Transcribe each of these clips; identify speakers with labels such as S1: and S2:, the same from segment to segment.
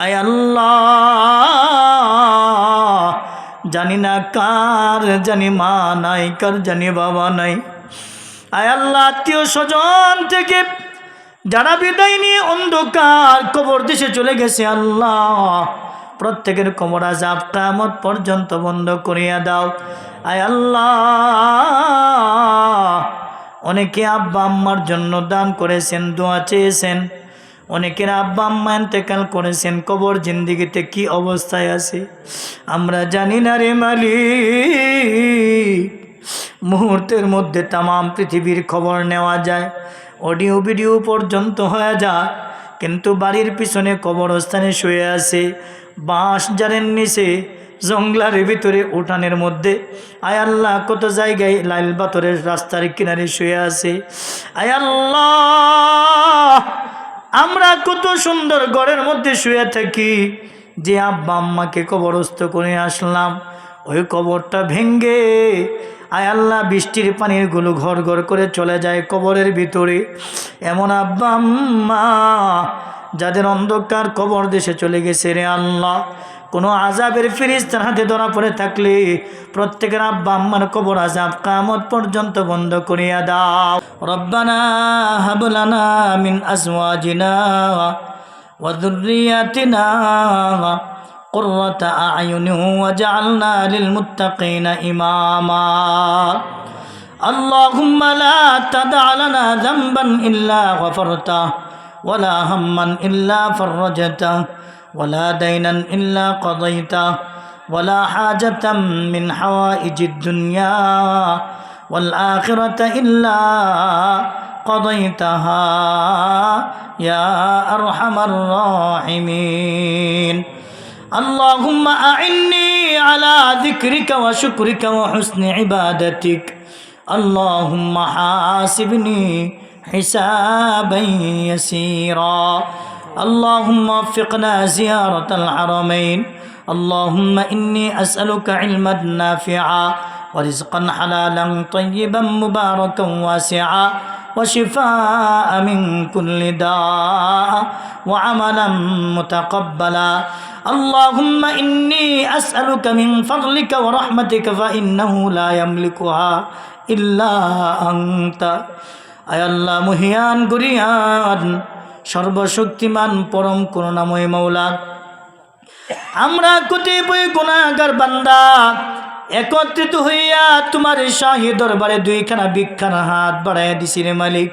S1: আয় আল্লাহ, জানি না কার জানি মা নাই, কার জানি বাবা নাই। আয় আল্লাহ, আত্মীয় স্বজন থেকে যারা বিদায় নিয়ে অন্ধকার কবর দেশে চলে গেছে, আল্লাহ প্রত্যেকের কবর আযাব কিয়ামত পর্যন্ত বন্ধ করিয়া দাও। আয় আল্লাহ, অনেকে আব্বা আম্মার জন্য দান করেছেন, দোয়া চেয়েছেন। অনেকের আব্বা আম্মা ইন্তেকাল করেছেন, কবর জিন্দিগিতে কি অবস্থায় আছে আমরা জানি না রে মালিক। মুহূর্তের মধ্যে তামাম পৃথিবীর খবর নেওয়া যায়, অডিও ভিডিও পর্যন্ত হয়ে যায়, কিন্তু বাড়ির পিছনে কবরস্থানে শুয়ে আছে, বাঁশ জারের নিচে, জঙ্গলার ভিতরে, উঠানের মধ্যে। আয় আল্লাহ, কত জায়গায় লাইল পাথরের রাস্তার কিনারে শুয়ে আছে। আয় আল্লাহ, আমরা কত সুন্দর ঘরের মধ্যে শুয়ে থাকি, যে আব্বা আম্মাকে কবরস্থ করে আসলাম, ওই কবরটা ভেঙ্গে আয় আল্লাহ বৃষ্টির পানির গুলো ঘর ঘর করে চলে যায় কবরের ভিতরে। এমন আব্বা আম্মা যাদের অন্ধকার কবর দেশে চলে গেছে রে আল্লাহ, কোনো আযাবের ফেরেশতার হাতে ধরা পড়ে থাকলে প্রত্যেকের আব্বা আম্মার কবর আযাব কিয়ামত পর্যন্ত বন্ধ করিয়া দাও। রব্বানা হাব লানা মিন আজওয়াজিনা ওয়া যুররিয়াতিনা قرة أعين وجعلنا للمتقين إماما اللهم لا تدع لنا ذنبا إلا غفرته ولا هما إلا فرجته ولا دينا إلا قضيته ولا حاجة من حوائج الدنيا والآخرة إلا قضيتها يا أرحم الراحمين اللهم أعني على ذكرك وشكرك وحسن عبادتك اللهم حاسبني حسابا يسيرا اللهم وفقنا زيارة الحرمين اللهم إني أسألك علما نافعا ورزقا حلالا طيبا مباركا واسعا وشفاء من كل داء وعملا متقبلا اللهم إني أسألك من فضلك ورحمتك فإنه لا يملكها إلا أنت আয় আল্লাহ, মহিয়ান গরিয়ান সর্বশক্তিমান পরম করুণাময় মওলা, আমরা কতিপয় গুনাহগার বান্দা একত্রিত হইয়া তোমার শাহী দরবারে দুইখানা ভিক্ষার হাত বাড়াইয়া দিছি রে মালিক।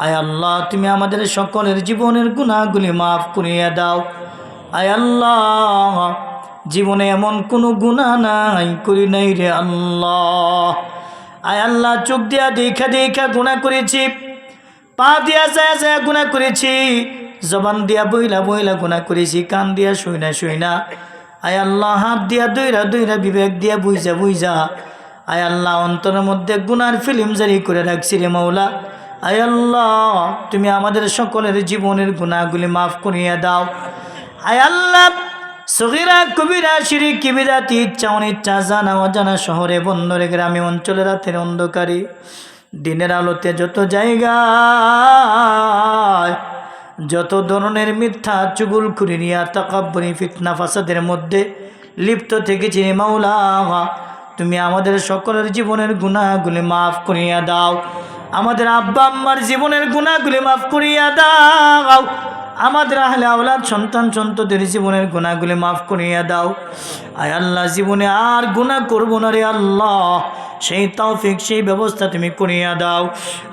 S1: আয় আল্লাহ, তুমি আমাদের সকলের জীবনের গুনাহগুলি মাফ করিয়া দাও। আয় আল্লাহ, জীবনে এমন কোনো গুনাহ নাই করি নাই রে আল্লাহ। আয় আল্লাহ, চোখ দিয়া দেখা দেখা গুনাহ করেছি, পা দিয়া যায় যায় গুনাহ করেছি, জবান দিয়া বইলা বইলা গুনাহ করেছি, কান দিয়া শুইনা শুইনা, আয় আল্লাহ হাত দিয়া দইরা দইরা, বিবেক দিয়া বুঝা বুঝা, আয় আল্লাহ অন্তরের মধ্যে গুনার ফিল্ম জারি করে রাখছি রে মাওলা। আয় আল্লাহ, তুমি আমাদের সকলের জীবনের গুনাহগুলি মাফ করিয়া দাও। আয় আল্লাহ, সগীরা কবিরা শিরকি বিদআতি ইচ্ছা অনিচ্ছা জানা অজানা শহরে বন্দরে গ্রামে অঞ্চলে রাতের অন্ধকারে দিনের আলোতে যত জায়গায় যত ধরনের মিথ্যা চুগলখুরি নিয়া তাকাব্বুরি ফিতনা ফাসাদের মধ্যে লিপ্ত থেকেছি রে মাওলা, তুমি আমাদের সকলের জীবনের গুনাহগুলি মাফ করিয়া দাও। আমাদের আব্বা আম্মার জীবনের গুনাহগুলি মাফ করিয়া দাও। আমাদের আহলে আওলাদ সন্তান সন্ততির জীবনের গুনাহগুলি মাফ করিয়া দাও। আয় আল্লাহ, জীবনে আর গুনাহ করব না রে আল্লাহ, সেই তৌফিক সেই ব্যবস্থা তুমি করিয়া দাও।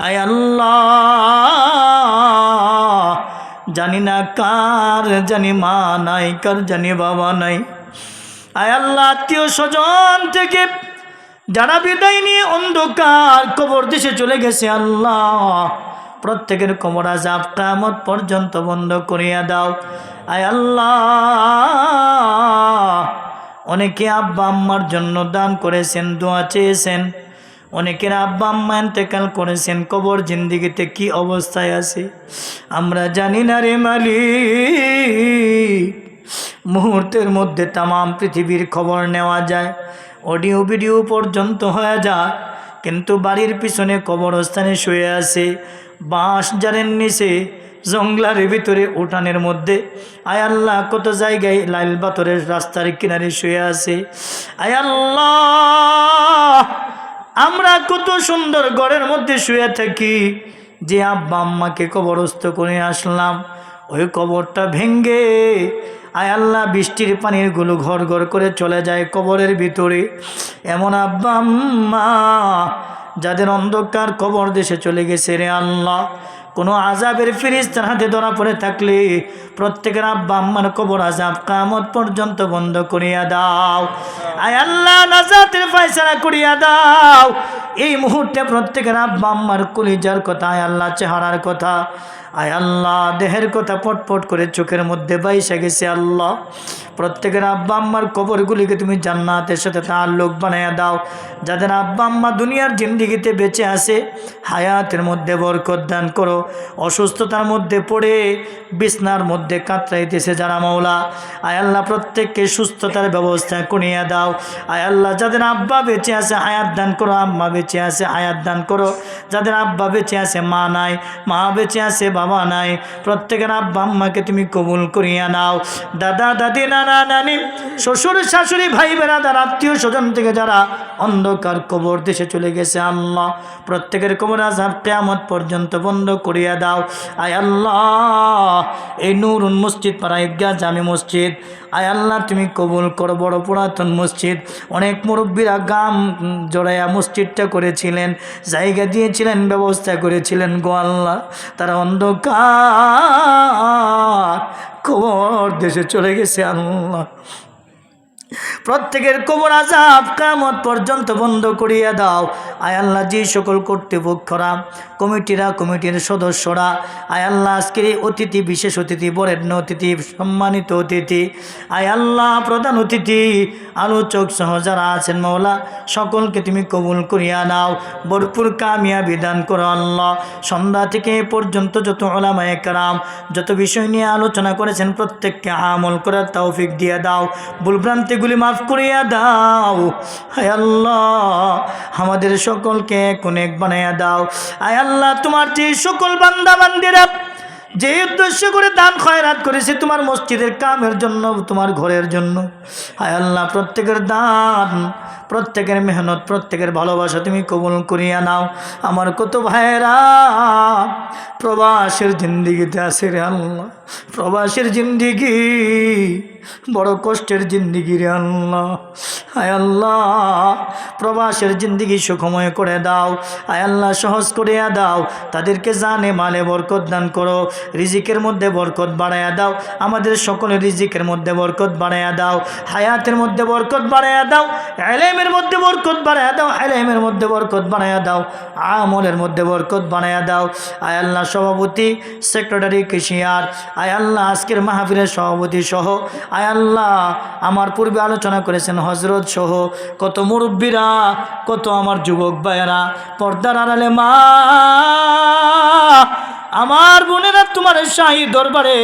S1: আয় আল্লাহ, জানি না কার জানি মা নাই, কার জানি বাবা নাই। আয় আল্লাহ, আত্মীয় স্বজন থেকে যারা বিদায় নিয়ে অন্ধকার কবর দেশে চলে গেছে, আল্লাহ প্রত্যেকের কবর আযাব কিয়ামত পর্যন্ত বন্ধ করিয়া দাও। আয় আল্লাহ, অনেকে আব্বা আম্মার জন্য দান করেছেন, দোয়া চেয়েছেন। অনেকের আব্বা আম্মা ইন্তেকাল করেছেন, কবর জিন্দিগিতে কি অবস্থায় আছে আমরা জানি না রে মালিক। মুহূর্তের মধ্যে তামাম পৃথিবীর খবর নেওয়া যায়, অডিও ভিডিও পর্যন্ত হয়ে যায়, কিন্তু বাড়ির পিছনে কবরস্থানে শুয়ে আছে, বাঁশ জারের নিচে, জঙ্গলার ভিতরে উঠানের মধ্যে আয় আল্লাহ কত জায়গায় লাইল পাথরের রাস্তার কিনারে শুয়ে আছে। আয় আল্লাহ আমরা কত সুন্দর ঘরের মধ্যে শুয়ে থাকি, যে আব্বা আম্মাকে কবরস্থ করে আসলাম ওই কবরটা ভেঙ্গে আয় আল্লাহ বৃষ্টির পানির গুলো ঘর ঘর করে চলে যায় কবরের ভিতরে। এমন আব্বা আম্মা যাদের অন্ধকার কবর দেশে চলে গেছে রে আল্লাহ, কোনো আযাবের ফেরেশতার হাতে ধরা পড়ে থাকলে প্রত্যেকের আব্বা আম্মার কবর আযাব কিয়ামত পর্যন্ত বন্ধ করিয়া দাও। আয় আল্লাহ নাজাতের ফয়সালা করিয়া দাও। এই মুহূর্তে প্রত্যেকের আব্বা আম্মার কলিজার কথা, আয় আল্লাহ চেহারার কথা, আয় আল্লাহ দেহের কথা পটপট করে চোখের মধ্যে বাইসা গেছে। আল্লাহ প্রত্যেকের আব্বা আম্মার কবরগুলিকে তুমি জান্নাতের সাথে তাআল্লুক বানায়া দাও। যাদের আব্বা আম্মা দুনিয়ার জিন্দেগিতে বেঁচে আছে হায়াতের মধ্যে বরকত দান করো। অসুস্থতার মধ্যে পড়ে বিছনার মধ্যে কাতরাইতেছে যারা মাওলা, আয় আল্লাহ প্রত্যেককে সুস্থতার ব্যবস্থা করিয়া দাও। আয় আল্লাহ যাদের আব্বা বেঁচে আছে হায়াত দান করো, আম্মা বেঁচে আছে হায়াত দান করো। যাদের আব্বা বেঁচে আছে মা নাই, মা বেঁচে আছে বাবা নাই, প্রত্যেকের আব্বা আম্মাকে তুমি কবুল করিয়া নাও। দাদা দাদি নানা নানি শ্বশুর শাশুড়ি ভাই বেরাদার আত্মীয় স্বজন থেকে যারা অন্ধকার কবর দেশে চলে গেছে আল্লাহ প্রত্যেকের কবর আযাব কিয়ামত পর্যন্ত বন্ধ করিয়া দাও। আয় আল্লাহ এই নূরুন মসজিদ পাড়া ঈদগাহ জামি মসজিদ আয় আল্লাহ তুমি কবুল করো। বড় পুরাতন মসজিদ, অনেক মুরব্বীরা গাম জড়াইয়া মসজিদটা করেছিলেন, জায়গা দিয়েছিলেন, ব্যবস্থা করেছিলেন গো আল্লাহ। তারা অন্ধকার কবর দেশে চলে গেছে আল্লাহ প্রত্যেকের কবর আযাব কিয়ামত পর্যন্ত বন্ধ করিয়া দাও। আয় আল্লাহ যে সকল কর্তৃপক্ষরা কমিটিরা কমিটির সদস্যরা আয় আল্লাহ আজকের এই অতিথি বিশেষ অতিথি বরেণ্য অতিথি সম্মানিত অতিথি আয় আল্লাহ প্রধান অতিথি আলোচক সহ যারা আছেন মাওলা সকলকে তুমি কবুল করিয়া নাও। ভরপুর কামিয়াবি দান করো আল্লাহ। সন্ধ্যা থেকে এ পর্যন্ত যত উলামায়ে কেরাম যত বিষয় নিয়ে আলোচনা করেছেন প্রত্যেককে আমল করার তৌফিক দিয়ে দাও। ভুলভ্রান্তিগুলি মাফ করিয়া দাও। হায় আল্লাহ আমাদের সকলকে এক অনেক বানাইয়া দাও। আয় আল্লাহ তোমার যে সকল বান্দা বান্দিরা যে উদ্দেশ্য করে দান খয়রাত করেছে তোমার মসজিদের কামের জন্য, তোমার ঘরের জন্য, হায় আল্লাহ প্রত্যেকের দান প্রত্যেকের মেহনত প্রত্যেকের ভালোবাসা তুমি কবুল করিয়া নাও। আমার কত ভাইয়েরা প্রবাসের জিন্দিগিতে আছে রে আল্লাহ, প্রবাসের জিন্দিগি বড় কষ্টের জিন্দিগি রে আল্লাহ। আয় আল্লাহ প্রবাসের জিন্দিগি সুখময় করে দাও। আয় আল্লাহ সহজ করিয়া দাও। তাদেরকে জানে মালে বরকত দান করো, রিজিকের মধ্যে বরকত বাড়াইয়া দাও। আমাদের সকলের রিজিকের মধ্যে বরকত বাড়াইয়া দাও, হায়াতের মধ্যে বরকত বাড়াইয়া দাও, ইলমের মধ্যে বরকত বাড়াইয়া দাও, ইলমের মধ্যে বরকত বাড়াইয়া দাও, আমলের মধ্যে বরকত বাড়াইয়া দাও। আয় আল্লাহ সভাপতি সেক্রেটারি কেশিয়ার আয় আল্লাহ আজকের মাহফিলের সভাপতি সহ আয় আল্লাহ আমার পূর্বে আলোচনা করেছেন হজরত সহ কত মুরব্বীরা কত আমার যুবক ভাইয়েরা পর্দার আড়ালে মা আমার বোনেরা তোমার শাহী দরবারে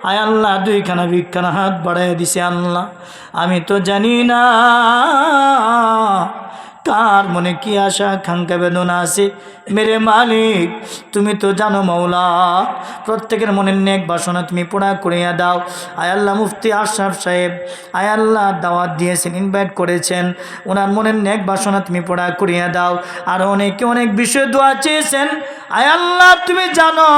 S1: আয় আল্লাহ দুইখানা ভিক্ষানা হাত বাড়াইয়া দিছে আল্লাহ। আমি তো জানি না কার মনে কি আশা আকাঙ্ক্ষা বেদনা আছে, মেরে মালিক তুমি তো জানো মাওলা। প্রত্যেকের মনের নেক বাসনা তুমি পুরা করিয়া দাও। আয় আল্লাহ মুফতি আশরাফ সাহেব আয় আল্লাহ দাওয়াত দিয়েছেন, ইনভাইট করেছেন, ওনার মনের নেক বাসনা তুমি পুরা করিয়া দাও। আর অনেকে অনেক বিষয় দোয়া চেয়েছেন, আয় আল্লাহ তুমি জানো,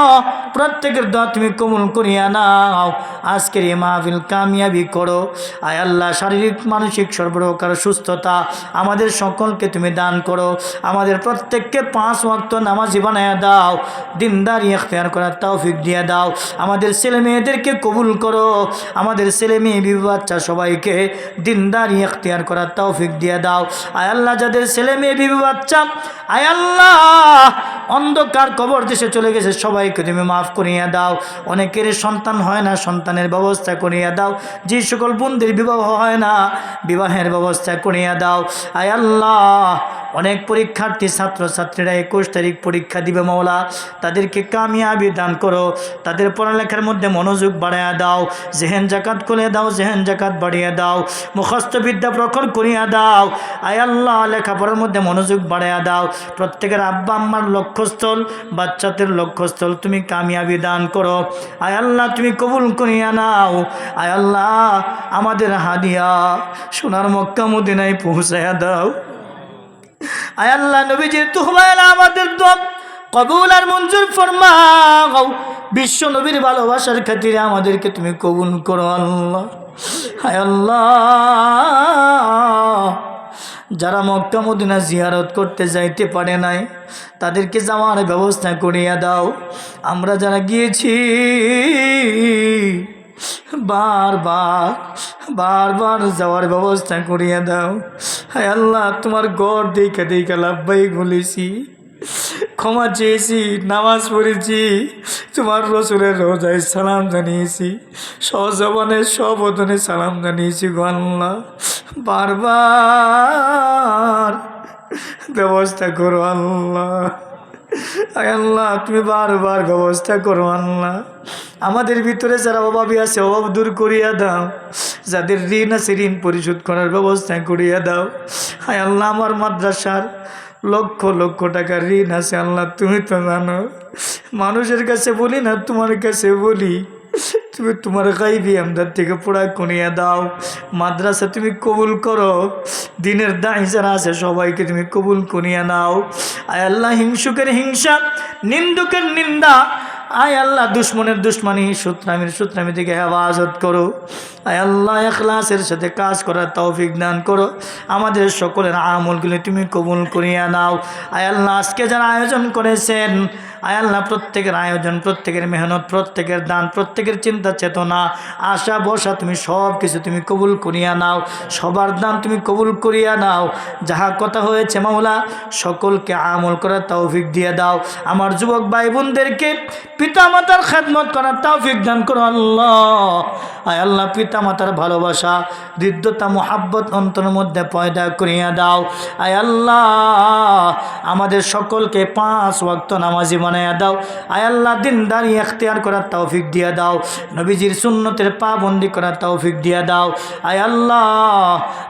S1: প্রত্যেকের দোয়া তুমি কবুল করিয়া নাও। আজকের এই মাহফিল কামিয়াবি করো। আয় আল্লাহ শারীরিক মানসিক সর্বপ্রকার সুস্থতা আমাদের সকলকে তুমি দান করো। আমাদের প্রত্যেককে 5 ওয়াক্ত নামাজি বানায়া দাও, দিনদারি ইখতিয়ার করার তৌফিক দিয়ে দাও। আমাদের ছেলে মেয়েদেরকে কবুল করো, আমাদের ছেলে মেয়ে বিবি বাচ্চা সবাইকে দিনদারি ইখতিয়ার করার তৌফিক দিয়ে দাও। আয় আল্লাহ যাদের ছেলে মেয়ে বিবি বাচ্চা আয় আল্লাহ অন্ধকার কবর দেশে চলে গেছে সবাইকে তুমি মাফ করিয়া দাও। অনেকের সন্তান হয় না, সন্তানের ব্যবস্থা করিয়া দাও। যে সকল বোনদের বিবাহ হয় না, বিবাহের ব্যবস্থা করিয়া দাও। আয় আল্লাহ অনেক পরীক্ষার্থী ছাত্রছাত্রীরা 21 তারিখ পরীক্ষা দিবে মাওলা, তাদেরকে কামিয়াবি দান করো, তাদের পড়ালেখার মধ্যে মনোযোগ বাড়াইয়া দাও, জেহেন জাকাত খুলে দাও, জেহেন জাকাত বাড়িয়ে দাও, মুখস্থ বিদ্যা প্রখর করিয়া দাও। আয় আল্লাহ লেখাপড়ার মধ্যে মনোযোগ বাড়াইয়া দাও। প্রত্যেকের আব্বা আম্মার লক্ষ্যস্থল, বাচ্চাদের লক্ষ্যস্থল তুমি কামিয়াবি দান করো। আয় আল্লাহ তুমি কবুল করিয়া নাও। আয় আল্লাহ আমাদের হাদিয়া সোনার মক্কা মদিনায় পৌঁছায়া দাও। আয় আল্লাহ নবীজির তুহমায় আমাদের দোয়া কবুল আর মঞ্জুর ফরমাও। বিশ্ব নবীর ভালোবাসার খাতিরে আমাদেরকে তুমি কবুল করো আল্লাহ। হায় আল্লাহ যারা মক্কা মদিনা জিয়ারত করতে যাইতে পারে নাই তাদেরকে যাওয়ার ব্যবস্থা করিয়া দাও। আমরা যারা গিয়েছি বারবার যাওয়ার ব্যবস্থা করিয়া দাও। হায় আল্লাহ তোমার ঘর দেখে দেখে লাভবাই বলেছি, ক্ষমা চেয়েছি, নামাজ পড়েছি, তোমার রসুলের রোজায় সালাম জানিয়েছি, সজবানে সবদনে সালাম জানিয়েছি গো আল্লাহ। বারবার ব্যবস্থা করো আল্লাহ। আল্লাহ তুমি বারবার ব্যবস্থা করো আল্লাহ। আমাদের ভিতরে যারা অভাবী আছে অভাব দূর করিয়া দাও, যাদের ঋণ আছে ঋণ পরিশোধ করার ব্যবস্থা করিয়া দাও। হায় আল্লাহ আমার মাদ্রাসার লক্ষ লক্ষ টাকার ঋণ আছে আল্লাহ তুমি তো জানো, মানুষের কাছে বলি না তোমার কাছে বলি, তুমি তোমার গাইবি আমদার থেকে পড়া করিয়া দাও। মাদ্রাসা তুমি কবুল করো, দিনের দায় যারা আছে সবাইকে তুমি কবুল করিয়া নাও। আয় আল্লাহ হিংসুকের হিংসা, নিন্দুকের নিন্দা, আয় আল্লাহ দুশ্মনের দুশ্মনী, সুতরামি থেকে হেফাজত করো। আয় আল্লাহ ইখলাসের সাথে কাজ করার তৌফিক দান করো। আমাদের সকলের আমলগুলি তুমি কবুল করিয়া নাও। আয় আল্লাহ আজকে যারা আয়োজন করেছেন, আয় আল্লাহ প্রত্যেকের আয়োজন, প্রত্যেকের মেহনত, প্রত্যেকের দান, প্রত্যেকের চিন্তা চেতনা, আশা বসা তুমি সব কিছু তুমি কবুল করিয়া নাও। সবার দান তুমি কবুল করিয়া নাও। যাহা কথা হয়েছে মাওলা সকলকে আমল করার তৌফিক দিয়ে দাও। আমার যুবক ভাই বোনদেরকে পিতা মাতার খেদমত করার তৌফিক দান করো আল্লাহ। আয় আল্লাহ পিতা মাতার ভালোবাসা, হৃদ্যতা, মোহাব্বত অন্তরের মধ্যে পয়দা করিয়া দাও। আয় আল্লাহ আমাদের সকলকে 5 ওয়াক্ত নামাজি বানাইয়া দাও। আয় আল্লাহ দিনদারি এখতিয়ার করার তৌফিক দিয়া দাও। নবীজির সুন্নতের পাবন্দি করার তৌফিক দিয়া দাও। আয় আল্লাহ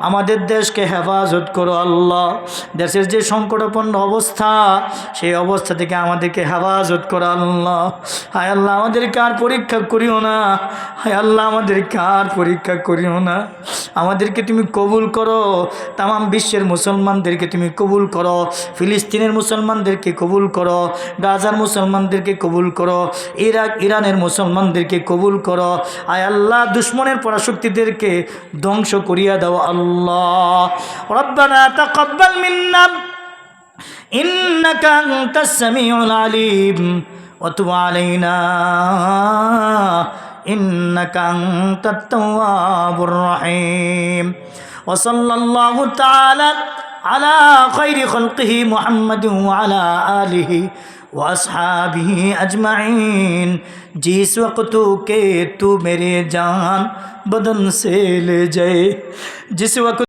S1: আমাদের দেশকে হেফাজত করো আল্লাহ। দেশের যে সংকটাপন্ন অবস্থা, সেই অবস্থা থেকে আমাদেরকে হেফাজত করো আল্লাহ। হায় আল্লাহ আমাদেরকে আর পরীক্ষা করিও না। হায় আল্লাহ আমাদেরকে আর পরীক্ষা করিও না। আমাদেরকে তুমি কবুল করো। তামাম বিশ্বের মুসলমানদেরকে তুমি কবুল করো। ফিলিস্তিনের মুসলমানদেরকে কবুল করো। গাজার মুসলমানদেরকে কবুল করো। ইরানের মুসলমানদেরকে কবুল করো। আয় আল্লাহ দুশ্মনের পরাশক্তিদেরকে ধ্বংস করিয়া দাও আল্লাহ। রব্বানা তাকাব্বাল মিন্না ইন্নাকা আনতাস সামিউল আলিম ওয়া তুব আলাইনা ইন্নাকা আনতাত তাওয়াবুর রহিম। ওয়া সাল্লাল্লাহু তাআলা আলা খায়রি খালকিহি মুহাম্মাদিন ওয়া আলা আলিহি व अस्हाबिही अजमाइन। जिस वक्त के तू मेरे जान बदन से ले जाए, जिस वक्त